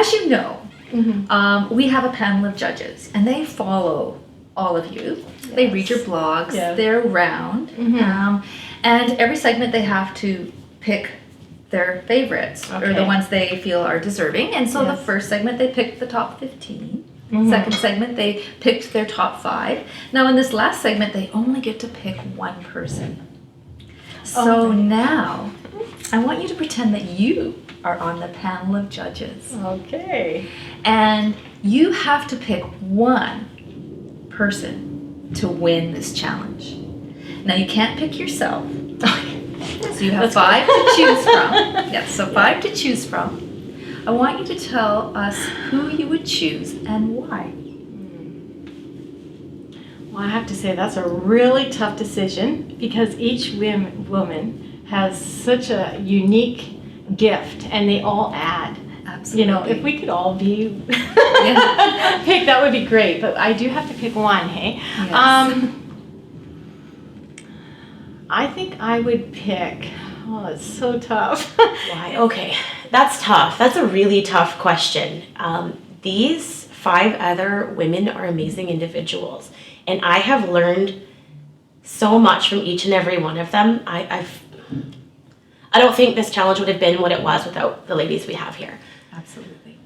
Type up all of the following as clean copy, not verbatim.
as you know, we have a panel of judges, and they follow all of you. Yes. They read your blogs. Yeah. They're around. And every segment they have to pick their favorites, or the ones they feel are deserving. And so the first segment, they picked the top 15. Second segment, they picked their top 5. Now in this last segment, they only get to pick one person. So now, I want you to pretend that you are on the panel of judges. Okay. And you have to pick one person to win this challenge. Now you can't pick yourself. So you have 5 to choose from. Yes, so 5 to choose from. I want you to tell us who you would choose and why. Well, I have to say that's a really tough decision because each woman has such a unique gift and they all add. Absolutely. You know, if we could all be picked, that would be great. But I do have to pick one, hey? Yes. I think I would pick, it's so tough. Why? Okay, that's tough. That's a really tough question. These 5 other women are amazing individuals. And I have learned so much from each and every one of them. I don't think this challenge would have been what it was without the ladies we have here. Absolutely.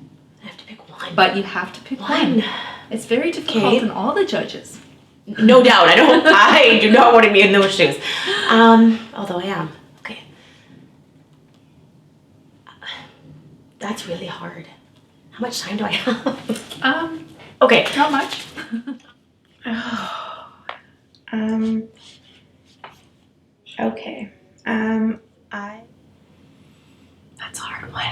I have to pick one. But you have to pick one. It's very difficult in all the judges. No doubt. I do not want to be in those shoes. Although I am. Okay. That's really hard. How much time do I have? Okay. Not much. Okay. That's a hard one.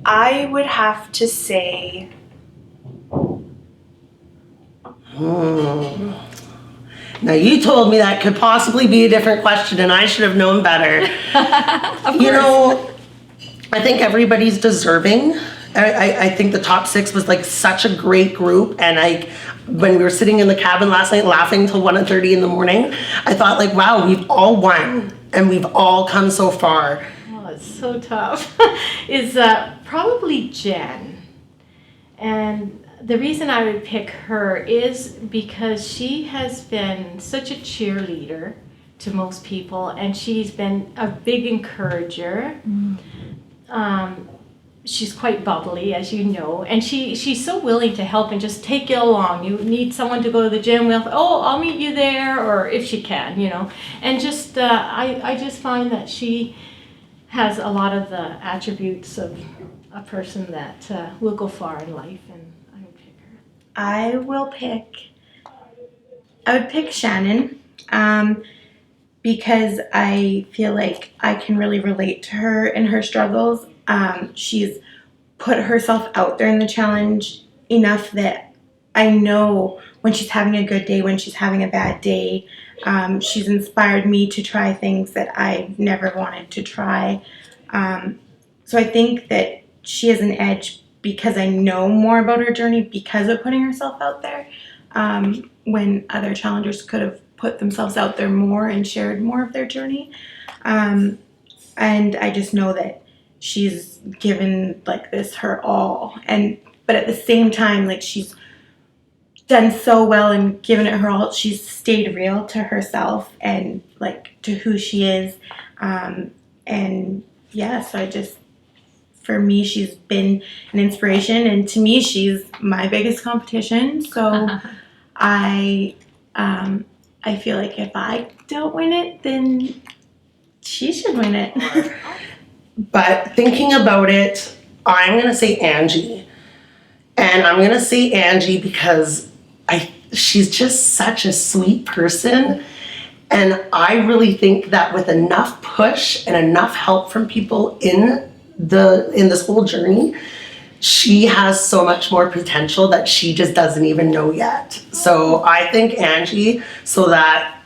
I would have to say. Now you told me that could possibly be a different question and I should have known better. You know, I think everybody's deserving. I think the top 6 was like such a great group, and when we were sitting in the cabin last night laughing till 1:30 in the morning, I thought like, wow, we've all won and we've all come so far. Oh, it's so tough. Is probably Jen. And the reason I would pick her is because she has been such a cheerleader to most people, and she's been a big encourager. She's quite bubbly, as you know, and she's so willing to help and just take you along. You need someone to go to the gym with, I'll meet you there, or if she can, you know. And just I just find that she has a lot of the attributes of a person that will go far in life, and I would pick her. I would pick Shannon, because I feel like I can really relate to her and her struggles. She's put herself out there in the challenge enough that I know when she's having a good day, when she's having a bad day. She's inspired me to try things that I never wanted to try. So I think that she has an edge because I know more about her journey because of putting herself out there, when other challengers could have put themselves out there more and shared more of their journey. And I just know that she's given like this her all, but at the same time, like, she's done so well and given it her all. She's stayed real to herself and like to who she is. And yeah, so for me, she's been an inspiration, and to me, she's my biggest competition. So I feel like if I don't win it, then she should win it. But thinking about it, I'm going to say Angie. And I'm going to say Angie because she's just such a sweet person. And I really think that with enough push and enough help from people in this whole journey, she has so much more potential that she just doesn't even know yet. So I think Angie, so that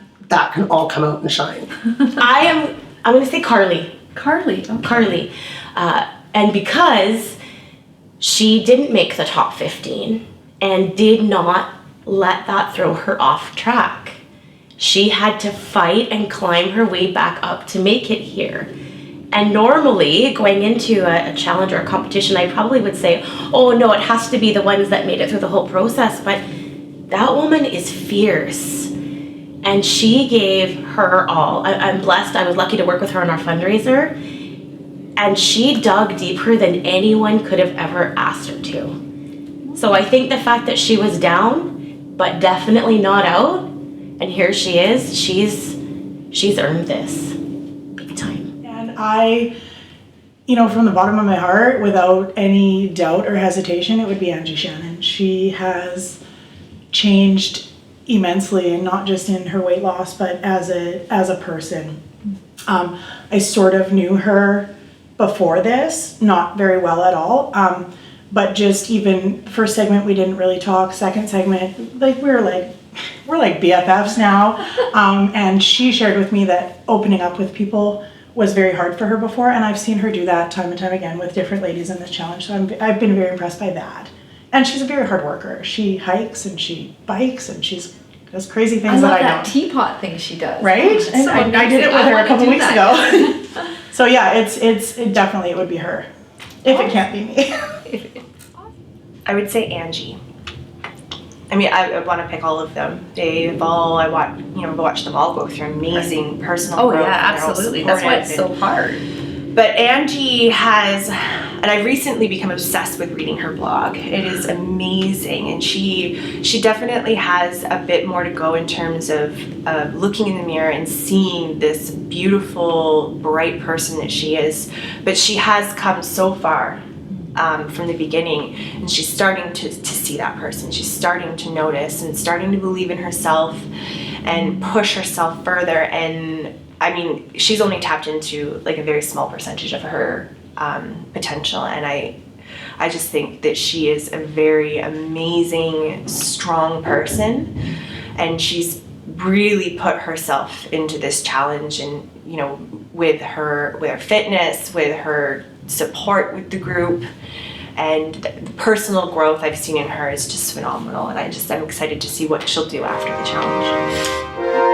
can all come out and shine. I'm going to say Carly. Carly. Okay. Carly. And because she didn't make the top 15 and did not let that throw her off track. She had to fight and climb her way back up to make it here. And normally, going into a challenge or a competition, I probably would say, oh no, it has to be the ones that made it through the whole process. But that woman is fierce. And she gave her all. I'm blessed. I was lucky to work with her on our fundraiser. And she dug deeper than anyone could have ever asked her to. So I think the fact that she was down, but definitely not out, and here she is, she's earned this big time. And I, from the bottom of my heart, without any doubt or hesitation, it would be Angie Shannon. She has changed immensely, and not just in her weight loss, but as a person. I sort of knew her before this, not very well at all. But just even first segment, we didn't really talk. Second segment, we're like BFFs now. And she shared with me that opening up with people was very hard for her before, and I've seen her do that time and time again with different ladies in this challenge. So I've been very impressed by that. And she's a very hard worker. She hikes and she bikes and she does crazy things that I don't. I love that teapot thing she does. Right? Oh, and I did it with her a couple weeks ago. So yeah, it definitely would be her. If it can't be me. I would say Angie. I mean, I want to pick all of them. I watch them all go through amazing personal growth. Oh yeah, absolutely. That's why it's so hard. But Angie has, and I've recently become obsessed with reading her blog. It is amazing, and she definitely has a bit more to go in terms of looking in the mirror and seeing this beautiful, bright person that she is. But she has come so far from the beginning, and she's starting to see that person. She's starting to notice and starting to believe in herself and push herself further. And I mean, she's only tapped into like a very small percentage of her potential, and I just think that she is a very amazing, strong person, and she's really put herself into this challenge, and with her fitness, with her support with the group, and the personal growth I've seen in her is just phenomenal, and I'm excited to see what she'll do after the challenge.